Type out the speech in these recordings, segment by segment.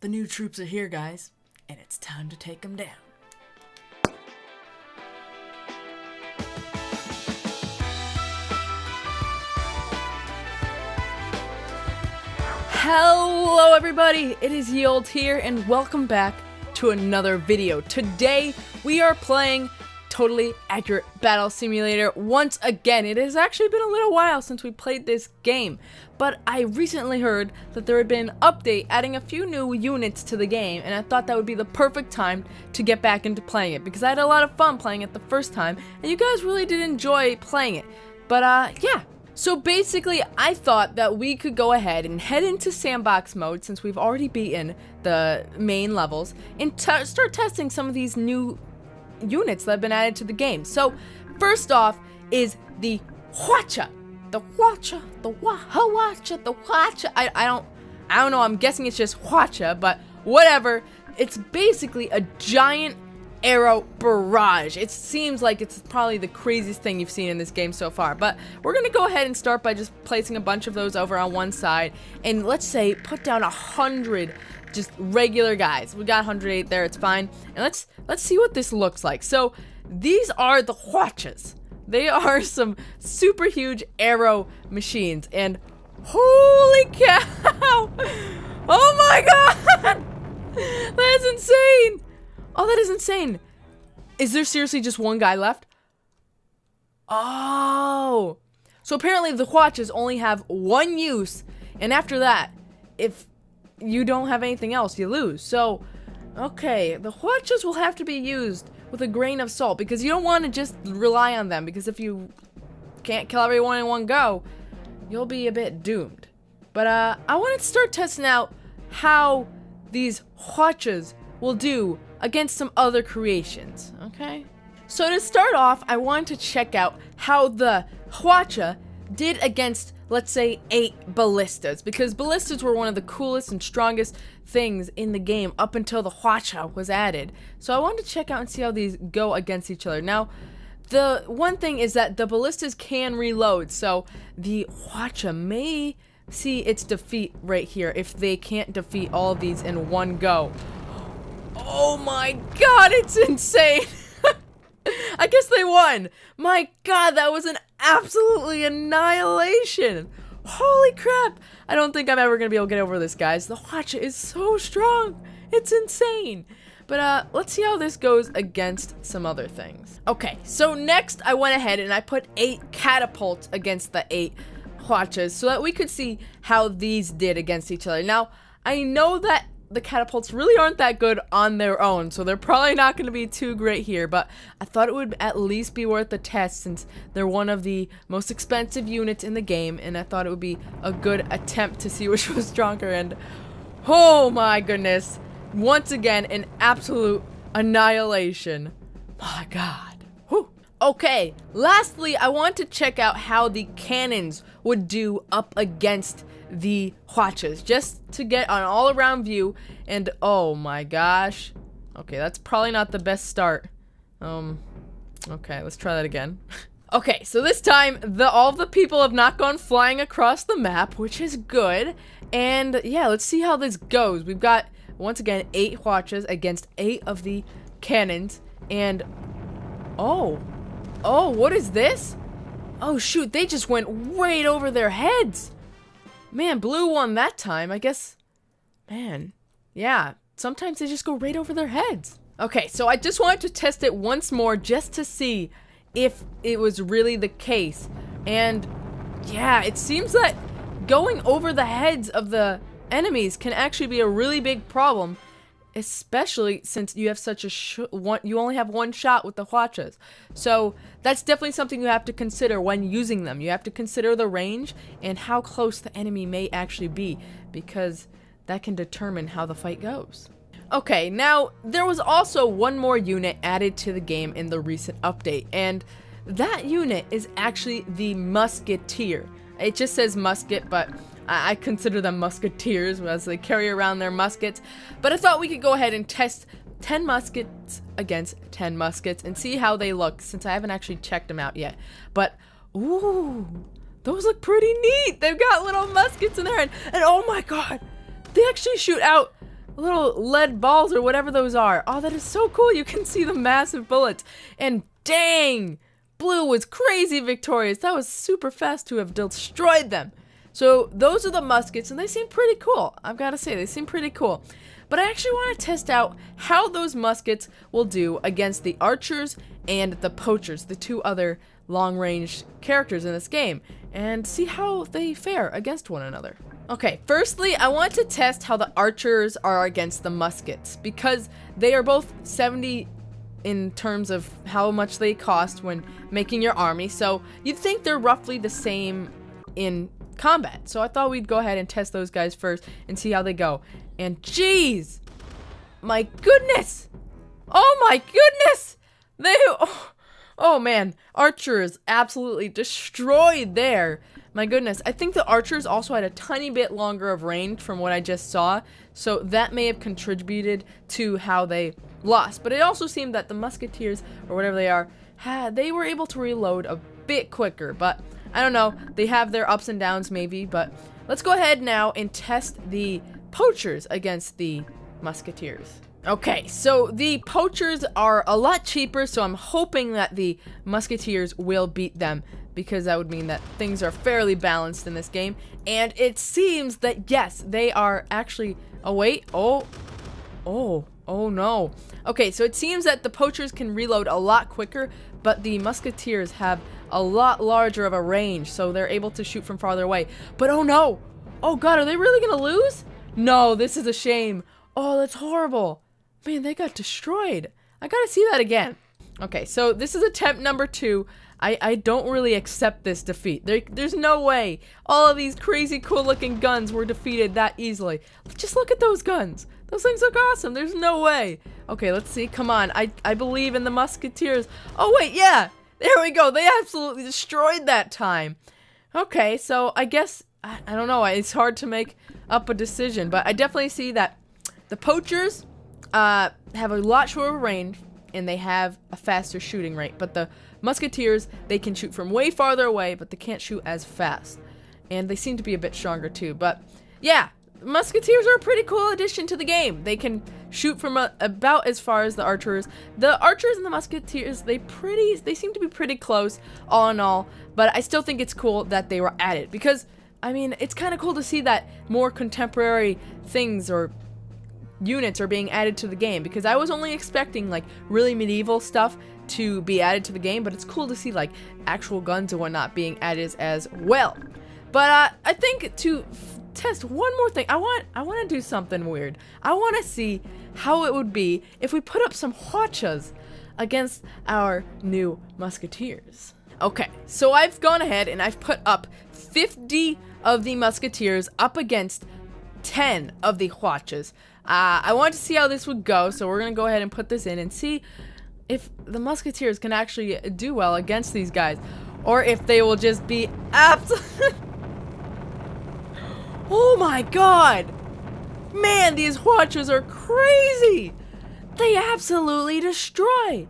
The new troops are here, guys, and it's time to take them down. Hello everybody, it is Yield here, and welcome back to another video. Today, we are playing Totally Accurate Battle Simulator once again. It has actually been a little while since we played this game, but I recently heard that there had been an update adding a few new units to the game, and I thought that would be the perfect time to get back into playing it, because I had a lot of fun playing it the first time, and you guys really did enjoy playing it. But yeah. So basically, I thought that we could go ahead and head into sandbox mode, since we've already beaten the main levels, and start testing some of these new units that have been added to the game. So first off is the Hwacha. I don't know, I'm guessing it's just Hwacha, but whatever. It's basically a giant arrow barrage. It seems like it's probably the craziest thing you've seen in this game so far, but we're gonna go ahead and start by just placing a bunch of those over on one side, and let's say put down 100 just regular guys. We got 108 there, it's fine. And let's see what this looks like. So these are the Hwachas. They are some super huge arrow machines, and holy cow! Oh my god! That's insane! Oh, that is insane. Is there seriously just one guy left? Oh. So apparently the Hwachas only have one use, and after that, if you don't have anything else, you lose. So, okay, the Hwachas will have to be used with a grain of salt, because you don't want to just rely on them, because if you can't kill everyone in one go, you'll be a bit doomed. But I want to start testing out how these Hwachas will do against some other creations, okay? So to start off, I wanted to check out how the Hwacha did against, let's say, 8 ballistas, because ballistas were one of the coolest and strongest things in the game up until the Hwacha was added. So I wanted to check out and see how these go against each other. Now, the one thing is that the ballistas can reload, so the Hwacha may see its defeat right here if they can't defeat all of these in one go. Oh my god, it's insane! I guess they won! My god, that was an absolutely annihilation! Holy crap! I don't think I'm ever gonna be able to get over this, guys. The Hwacha is so strong! It's insane! But let's see how this goes against some other things. Okay, so next I went ahead and I put 8 catapults against the 8 Hwachas so that we could see how these did against each other. Now, I know that the catapults really aren't that good on their own, so they're probably not going to be too great here, but I thought it would at least be worth the test since they're one of the most expensive units in the game, and I thought it would be a good attempt to see which was stronger, and oh my goodness, once again, an absolute annihilation. My god. Whew. Okay, lastly, I want to check out how the cannons would do up against the Hwachas, just to get an all-around view, and oh my gosh. Okay, that's probably not the best start. Okay, let's try that again. Okay, so this time, all of the people have not gone flying across the map, which is good, and yeah, let's see how this goes. We've got, once again, 8 Hwachas against 8 of the cannons, and oh, what is this? Oh shoot, they just went right over their heads. Man, blue won that time, I guess. Man, yeah, sometimes they just go right over their heads. Okay, so I just wanted to test it once more just to see if it was really the case. And yeah, it seems that going over the heads of the enemies can actually be a really big problem, especially since you have such a you only have one shot with the Hwachas. So that's definitely something you have to consider when using them. You have to consider the range and how close the enemy may actually be, because that can determine how the fight goes. Okay, now there was also one more unit added to the game in the recent update, and that unit is actually the Musketeer. It just says musket, but I consider them musketeers as they carry around their muskets. But I thought we could go ahead and test 10 muskets against 10 muskets and see how they look, since I haven't actually checked them out yet. But, ooh, those look pretty neat. They've got little muskets in there, and oh my god, they actually shoot out little lead balls or whatever those are. Oh, that is so cool. You can see the massive bullets. And dang, blue was crazy victorious. That was super fast to have destroyed them. So those are the muskets, and they seem pretty cool. I've got to say, they seem pretty cool. But I actually want to test out how those muskets will do against the archers and the poachers, the two other long-range characters in this game, and see how they fare against one another. Okay, firstly, I want to test how the archers are against the muskets, because they are both 70 in terms of how much they cost when making your army, so you'd think they're roughly the same in combat. So I thought we'd go ahead and test those guys first and see how they go. And jeez, my goodness, oh my goodness, oh man, archers absolutely destroyed there. My goodness, I think the archers also had a tiny bit longer of range from what I just saw, so that may have contributed to how they lost. But it also seemed that the musketeers, or whatever they are, they were able to reload a bit quicker. But I don't know, they have their ups and downs maybe. But let's go ahead now and test the poachers against the musketeers. Okay, so the poachers are a lot cheaper, so I'm hoping that the musketeers will beat them, because that would mean that things are fairly balanced in this game. And it seems that, yes, they are actually... Oh, wait. Oh no. Okay, so it seems that the poachers can reload a lot quicker, but the musketeers have a lot larger of a range, so they're able to shoot from farther away. But oh no! Oh god, are they really gonna lose? No, this is a shame. Oh, that's horrible. Man, they got destroyed. I gotta see that again. Okay, so this is attempt number 2. I don't really accept this defeat. There's no way all of these crazy cool looking guns were defeated that easily. Just look at those guns. Those things look awesome. There's no way. Okay, let's see. Come on. I believe in the musketeers. Oh, wait, yeah. There we go. They absolutely destroyed that time. Okay, so I guess, I don't know. It's hard to make up a decision, but I definitely see that the poachers have a lot shorter range, and they have a faster shooting rate. But the musketeers, they can shoot from way farther away, but they can't shoot as fast. And they seem to be a bit stronger too. But yeah, musketeers are a pretty cool addition to the game. They can shoot from about as far as the archers. The archers and the musketeers, they seem to be pretty close all in all. But I still think it's cool that they were added, because I mean, it's kind of cool to see that more contemporary things or units are being added to the game, because I was only expecting like really medieval stuff to be added to the game, but it's cool to see like actual guns and whatnot being added as well. But I think to test one more thing, I want to do something weird. I want to see how it would be if we put up some Hwachas against our new musketeers. Okay, so I've gone ahead and I've put up 50 of the musketeers up against 10 of the Hwachas. I want to see how this would go, so we're going to go ahead and put this in and see if the musketeers can actually do well against these guys, or if they will just be absolute... Oh my god! Man, these Hwachas are crazy! They absolutely destroy!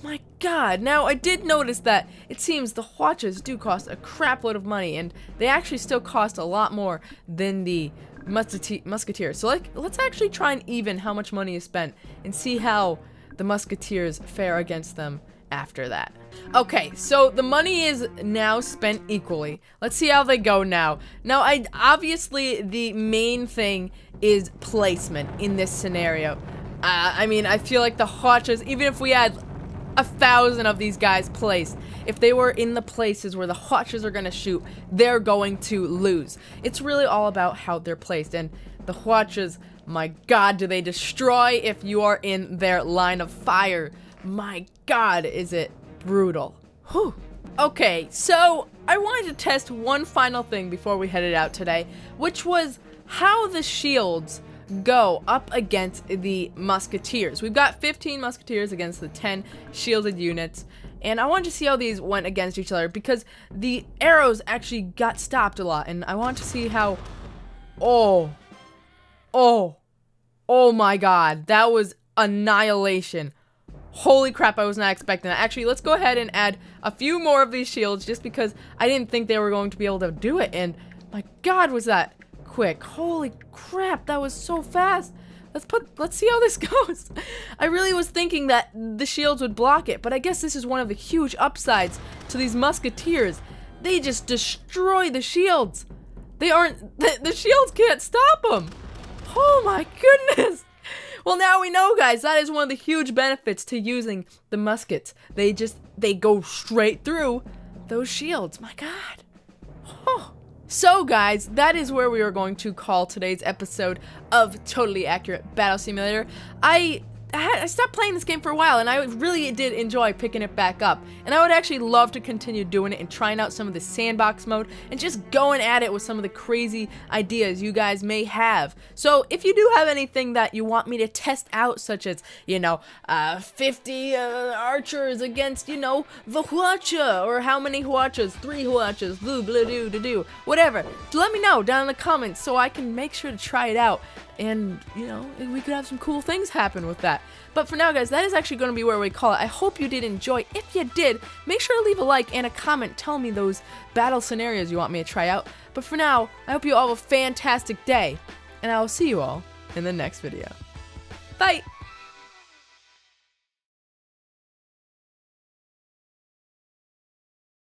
My god, now I did notice that it seems the Hwachas do cost a crap load of money, and they actually still cost a lot more than the musketeers. So let's actually try and even how much money is spent and see how the musketeers fare against them after that. Okay, so the money is now spent equally. Let's see how they go now. Now, obviously the main thing is placement in this scenario. I mean, I feel like the Hwachas, even if we had 1,000 of these guys placed, if they were in the places where the Hwachas are gonna shoot, they're going to lose. It's really all about how they're placed, and the Hwachas, my god, do they destroy if you are in their line of fire. My god, is it brutal. Whew. Okay, so I wanted to test one final thing before we headed out today, which was how the shields go up against the musketeers. We've got 15 musketeers against the 10 shielded units, and I wanted to see how these went against each other, because the arrows actually got stopped a lot, and I want to see how... Oh my god, that was annihilation. Holy crap, I was not expecting that. Actually, let's go ahead and add a few more of these shields, just because I didn't think they were going to be able to do it, and my god, was that quick. Holy crap, that was so fast. Let's see how this goes. I really was thinking that the shields would block it, but I guess this is one of the huge upsides to these musketeers. They just destroy the shields. The shields can't stop them. Oh my goodness. Well, now we know, guys, that is one of the huge benefits to using the muskets. They go straight through those shields. My God. Oh. So, guys, that is where we are going to call today's episode of Totally Accurate Battle Simulator. I stopped playing this game for a while, and I really did enjoy picking it back up. And I would actually love to continue doing it and trying out some of the sandbox mode and just going at it with some of the crazy ideas you guys may have. So if you do have anything that you want me to test out, such as, 50 archers against, the Hwacha, or how many Hwachas, 3 Hwachas, blue, whatever, let me know down in the comments so I can make sure to try it out. And, we could have some cool things happen with that. But for now, guys, that is actually going to be where we call it. I hope you did enjoy. If you did, make sure to leave a like and a comment telling me those battle scenarios you want me to try out. But for now, I hope you all have a fantastic day. And I will see you all in the next video. Bye!